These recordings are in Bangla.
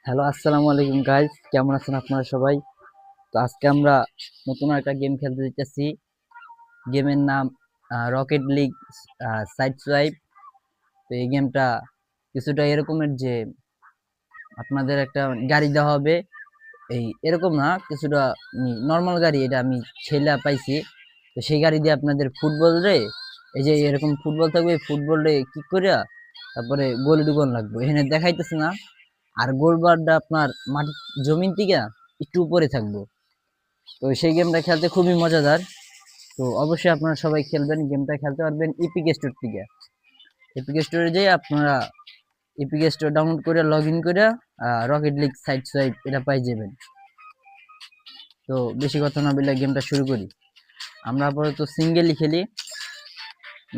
হ্যালো, আসসালামু আলাইকুম গাইস, কেমন আছেন আপনারা সবাই? তো আজকে আমরা নতুন একটা গেম খেলতে যাচ্ছি। গেমের নাম রকেট লিগ সাইড সোয়াইপ। তো এই গেমটা কিছুটা এরকমের যে আপনাদের একটা গাড়ি দেওয়া হবে। এই এরকম না, কিছুটা নর্মাল গাড়ি, এটা আমি ছেলে পাইছি। তো সেই গাড়ি দিয়ে আপনাদের ফুটবল রে, এই যে এরকম ফুটবল থাকবে, ফুটবল রে কিক করিয়া তারপরে গোলে ঢুকানো লাগবে, এখানে দেখাইতেছে না। আর গোল বারটা আপনার মাটি জমিন থেকে একটু উপরে থাকবো। তো সেই গেমটা খেলতে খুবই মজাদার। তো অবশ্যই আপনারা সবাই খেলবেন, গেমটা খেলতে পারবেন ইপিক স্টোর থেকে। ইপিক স্টোরে যেয়ে আপনারা ইপিক স্টোর ডাউনলোড করে লগ ইন করে রকেট লিগ সাইড সোয়াইপ এটা পাই যাবেন। তো বেশি কথা না বলে গেমটা শুরু করি। আমরা আপাতত সিঙ্গেলই খেলি।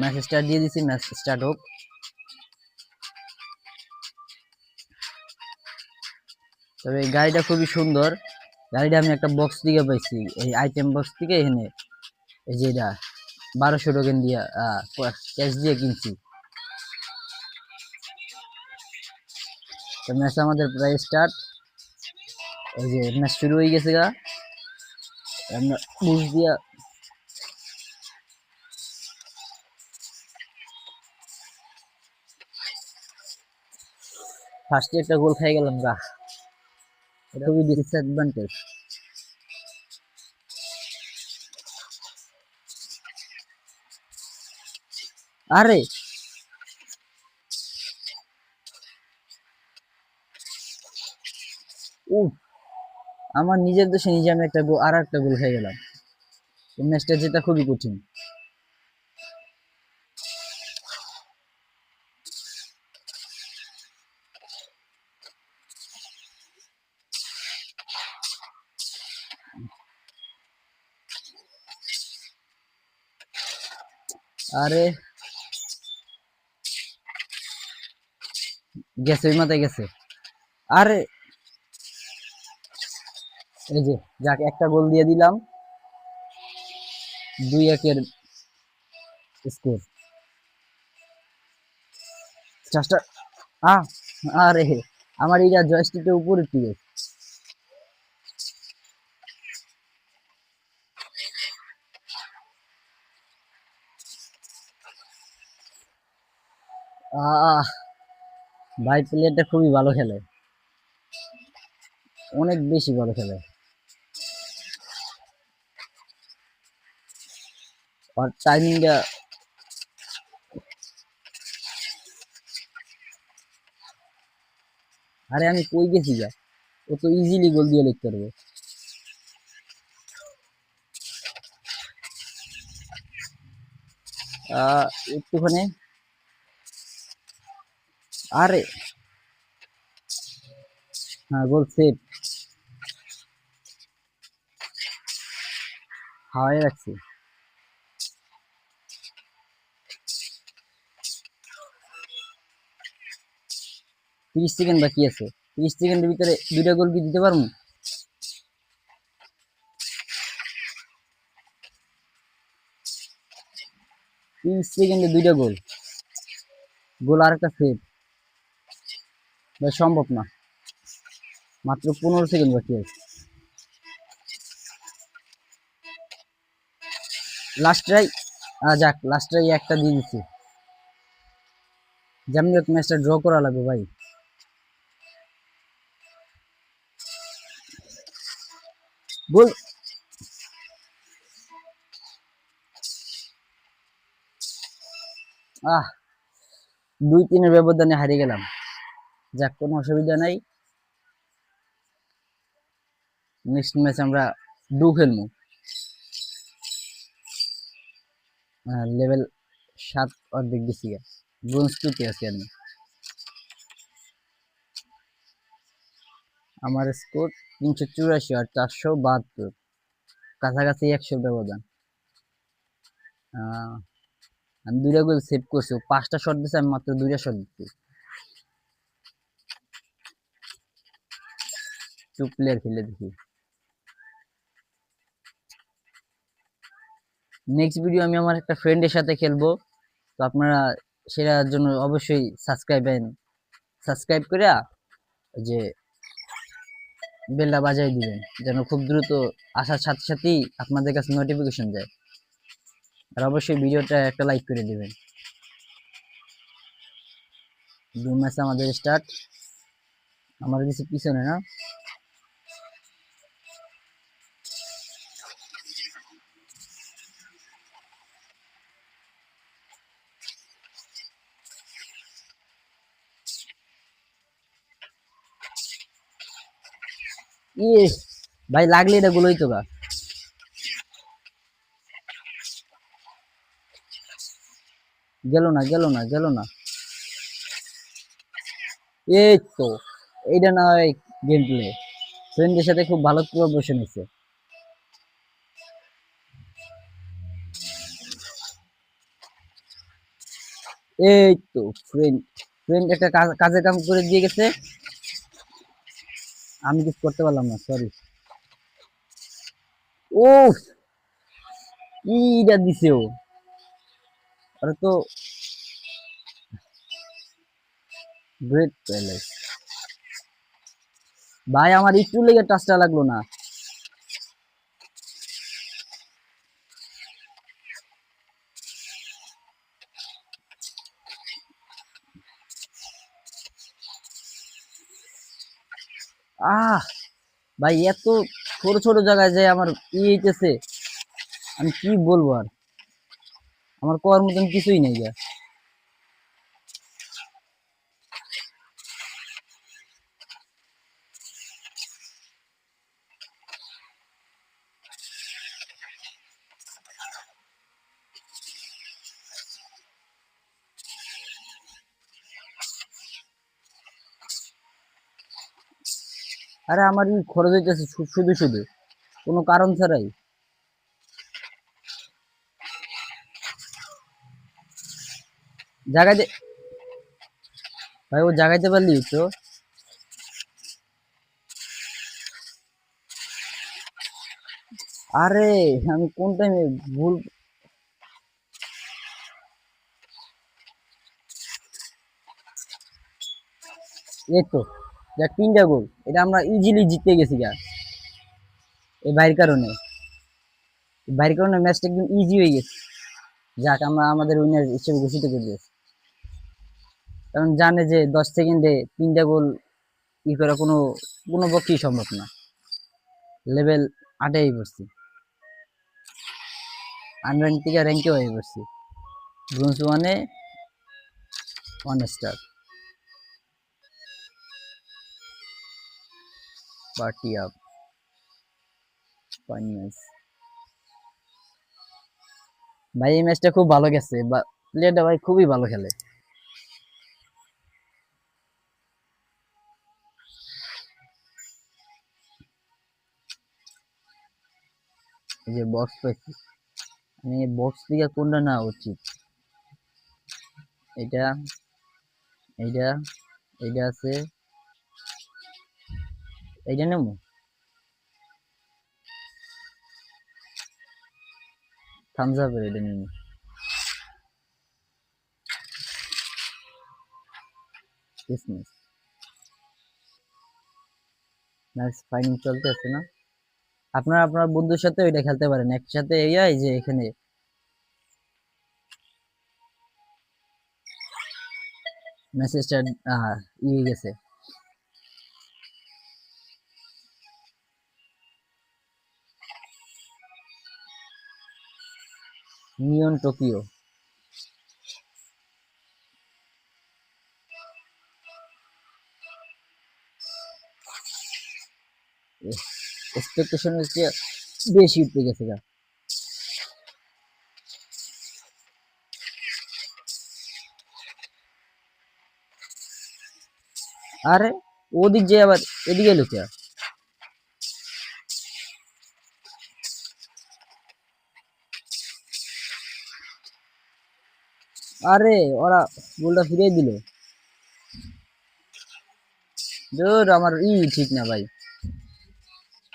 ম্যাচ স্টার্ট দিয়ে দিছি, ম্যাচ স্টার্ট হোক। তবে এই গাড়িটা খুবই সুন্দর। গাড়িটা আমি একটা বক্স থেকে পাইছি, এই আইটেম বক্স থেকে। এখানে এই যে এটা 1200 টোকেন দিয়ে ক্যাশ দিয়ে কিনছি। তো ম্যাচ আমাদের প্রায় স্টার্ট। এই যে ম্যাচ শুরু হয়ে গেছে গা। আমরা বুঝ দিয়া ফার্স্টে একটা গোল খাই গেলাম গা। এটা খুবই ডিসঅ্যাডভান্টেজ। আরে ও, আমার নিজের দোষে নিজে আমি একটা গোল, আর একটা গোল খাই গেলাম। এই ম্যাচটা জেতা খুবই কঠিন। আরে গেছে, ওই মাথায় গেছে। আরে এই যে যাক, একটা গোল দিয়ে দিলাম। 2-1 স্কোর। চাষটা আ আরে আমার এইটা জয়স্টিকের উপরে উঠে গেছে। আহ ভাই, প্লেয়ারটা খুবই ভালো খেলে, অনেক বেশি ভালো খেলে। আর টাইমিংটা, আরে আমি কই গেছি যা, ও তো ইজিলি গোল দিয়ে লিখতে পারবে। একটুখানি। আরে হ্যাঁ, গোল সেভ। হাওয়ায় রাখছি। 30 সেকেন্ড বাকি আছে। 30 সেকেন্ডের ভিতরে দুইটা গোল কি দিতে পারবো? 30 সেকেন্ডে দুইটা গোল, গোল আর একটা সেভ, সম্ভব না। মাত্র 15 সেকেন্ড বাকি আছে। Last try. যাক, লাস্ট ট্রাই একটা দিয়ে দিচ্ছি। যেমনি হোক ম্যাচটা ড্র করা লাগবে ভাই। গোল। আহ 2-3 ব্যবধানে হারিয়ে গেলাম। যাক, কোনো অসুবিধা নাই। নেক্সট ম্যাচ আমরা খেলবো। লেভেল 7 অর্ধেক দিছি, ব্রোঞ্জ 2 তে আছি আমি। আমার স্কোর 384 আর 472, কাছাকাছি 100 ব্যবধান। আমি দুইটা গোল সেভ করছি, 5টা শট দিচ্ছে, আমি মাত্র 2টা শট দিচ্ছি। 2 প্লেয়ার খেলে দেখি। নেক্সট ভিডিও আমি আমার একটা ফ্রেন্ডের সাথে খেলবো। তো আপনারা সেটার জন্য অবশ্যই সাবস্ক্রাইব করে যে বেলটা বাজাই দিবেন, যেন খুব দ্রুত আসার সাথে সাথেই আপনাদের কাছে নোটিফিকেশন যায়। আর অবশ্যই ভিডিওটা একটা লাইক করে দিবেন। গেম ম্যাচ আমাদের স্টার্ট। আমার কিছু পিছনে না, ইয়ে ভাই লাগলে এটা গুলোই তো গা। গেল না, গেল না, গেল না। এই তো, এইটা না হয় গেম প্লে। ফ্রেন্ডের সাথে খুব ভালো কোলাবোরেশন হয়েছে। এই তো ফ্রেন্ড, ফ্রেন্ড একটা কাজের কাম করে দিয়ে গেছে, আমি কিছু করতে পারলাম না, সরি। ও, কিটা দিছে ও, আরে তো গ্রেট প্যালেস। ভাই আমার একটু লেগে টাচটা লাগলো না। আহ ভাই এত ছোট ছোট জায়গায় যে আমার হইতেছে, আমি কি বলবো আর, আমার করার মতন কিছুই নেই গা। আরে আমার ই খরচ হইতেছে শুধু শুধু, কোনো কারণ ছাড়াই। জায়গাতে, ভাই ও জাগাইতে পারলি তো। আরে আমি কোন টাইমে ভুল। এই তো দেখ 3টা গোল, এটা আমরা ইজিলি জিতে গেছি গা। এই বাইরের কারণে, বাইরের কারণে ম্যাচটা একদম ইজি হয়ে গেছে। যাক, আমরা আমাদের উইনার হিসেবে ঘোষিত করে দিয়েছি। কারণ জানে যে 10 সেকেন্ডে 3টা গোল ই করা কোনো কোনো পক্ষেই সম্ভব না। লেভেল 8-এ পড়ছি, আনর্যাঙ্ক থেকে র্যাঙ্কে হয়ে পড়ছি। ব্রোঞ্জ 1-এ 1 star. Party up, fine match. ভাই এই ম্যাচটা খুব ভালো গেছে, বা প্লেয়ারটা ভাই খুবই ভালো খেলে। এই যে বক্স পাইছি, আমি বক্স থেকে কোনটা না উচিত, এটা, এইটা, এইটা আছে, এইটা নেবো। থামস আপ এটা নেবো। কিসমিস। ম্যাচ ফাইনাল চলতে আছে না? আপনারা আপনার বন্ধুর সাথে ওইটা খেলতে পারেন একসাথে। এই যে এখানে মেসেজটা ইয়ে গেছে। নিয়ন টোকিও। এক্সপেকটেশন হচ্ছে বেশি উঠতে গেছে গা। আরে ওদিক যে আবার এদিকে লুকে। আরে ওরা গোলটা ফিরিয়ে দিল। ধুর, আমার ঠিক না ভাই।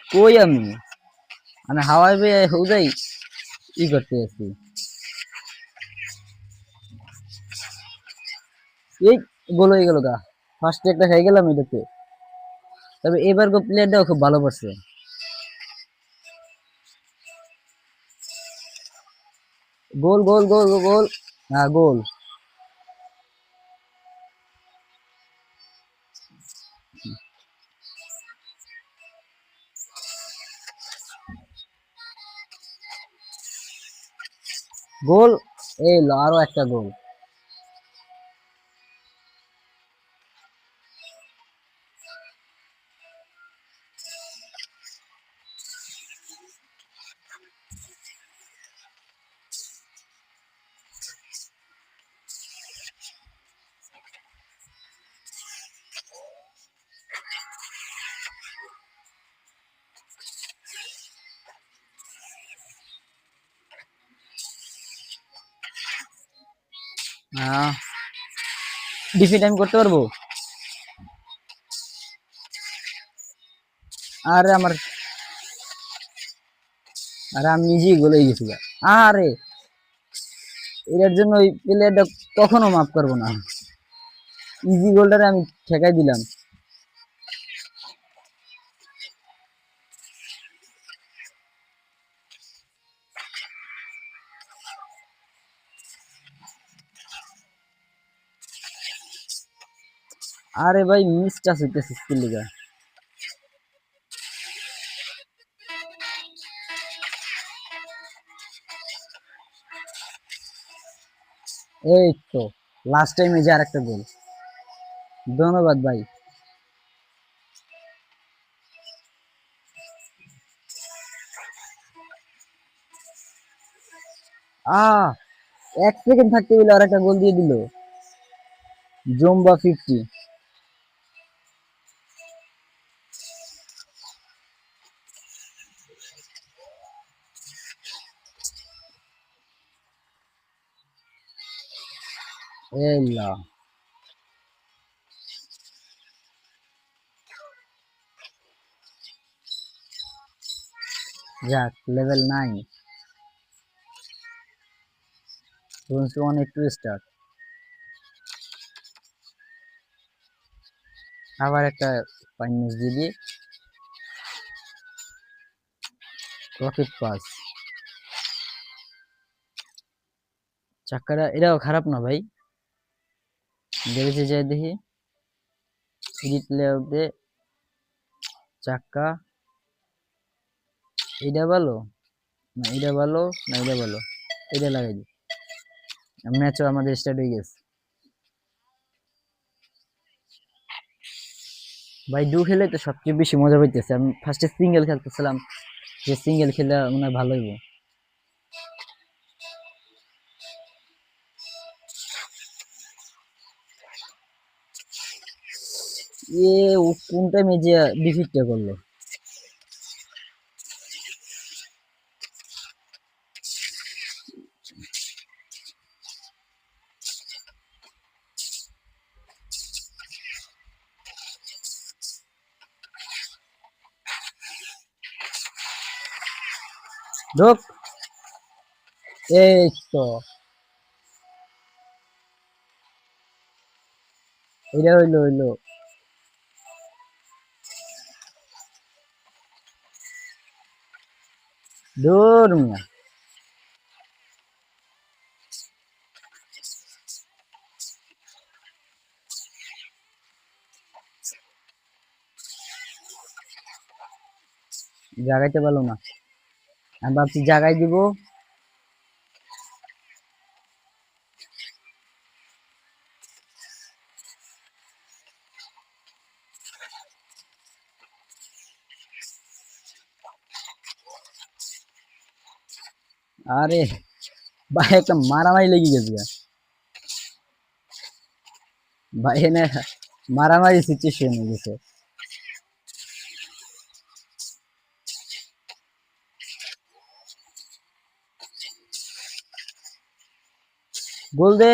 কই আমি, আমি হাওয়ায় বেয়ে হুদাই করতে আছি। এই গোল হয়ে গেল গা, ফার্স্টে একটা খেয়ে গেলাম এটাতে। তবে এবার প্লেয়ারটাও খুব ভালো করছে। গোল গোল গোল গোল, হ্যাঁ গোল। গোল, এই লো আরো একটা গোল। হ্যাঁ, ডিফিট আমি করতে পারবো। আরে আমার, আরে আমি নিজেই গোল হয়ে গেছি। আরে এর জন্য ওই প্লেয়ারটা কখনো মাফ করবো না। ইজি গোলটারে আমি ঠেকাই দিলাম। আরে ভাই মিসটা হইতেছে স্কিল লিগা। এই তো লাস্ট টাইমে যে আরেকটা গোল। ধন্যবাদ ভাই। আহ 1 সেকেন্ড থাকতে বলে আর একটা গোল দিয়ে দিল। জম্বা 50। এল্লা, যাক লেভেল 9, 1 একটু স্টার। আবার একটা ফাইনাল দিবি। রকেট পাস, চাক্কাটা এটাও খারাপ না ভাই। দেখেছি যাই দেখি এডিট লেআউটে চাক্কা, এটা ভালো না এটা ভালো না এটা ভালো, এটা লাগাই দিই। ম্যাচও আমাদের স্টার্ট হয়ে গেছে ভাই। ডু খেলে তো সবচেয়ে বেশি মজা পাইতেছে। আমি ফার্স্টে সিঙ্গেল খেলতেছিলাম, যে সিঙ্গেল খেলে মনে হয় ভালো হইব। এ ও কোন টাইমে যে ডিফিটটা করলো। ঢোক, এই তো এটা হইলো হইলো। দূর মিয়া, জাগাইতে পারলো না। আমি ভাবছি জাগাই দিব। আরে ভাই একটা মারামারি লেগে গেছে গা। ভাই এনে মারামারি সিচুয়েশন হয়ে গেছে। গোল দে,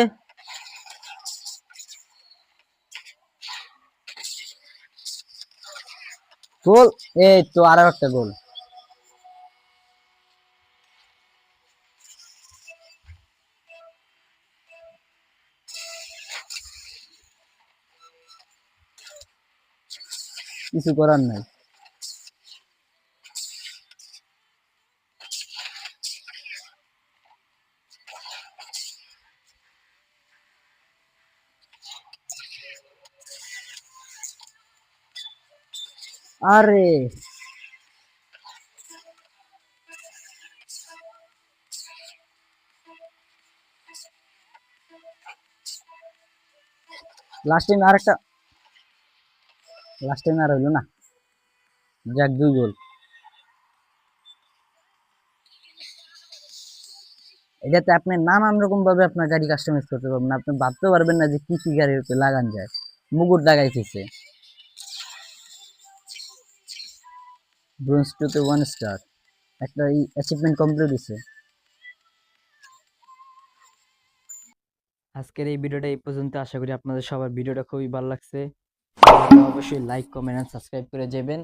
গোল, এই তো আরো একটা গোল। কিছু করার নাই। আরে লাস্ট টাইম আর হইলো না। যাক 2 গোল। এটাতে আপনি নানান রকম ভাবে আপনার গাড়ি কাস্টমাইজ করতে পারবেন, আপনি ভাবতে পারবেন না যে কি কি গাড়িতে লাগান যায়। মুকুট লাগাইতেছে, ব্রোঞ্জ 2 তে 1 স্টার, একটা অ্যাচিভমেন্ট কমপ্লিট হয়েছে। আজকের এই ভিডিওটা এই পর্যন্ত। আশা করি আপনাদের সবার ভিডিওটা খুবই ভালো লাগছে। অবশ্যই লাইক কমেন্ট আর সাবস্ক্রাইব করে যাবেন,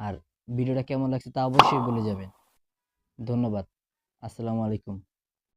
আর ভিডিওটা কেমন লাগছে তা অবশ্যই বলে যাবেন। ধন্যবাদ। আসসালামু আলাইকুম।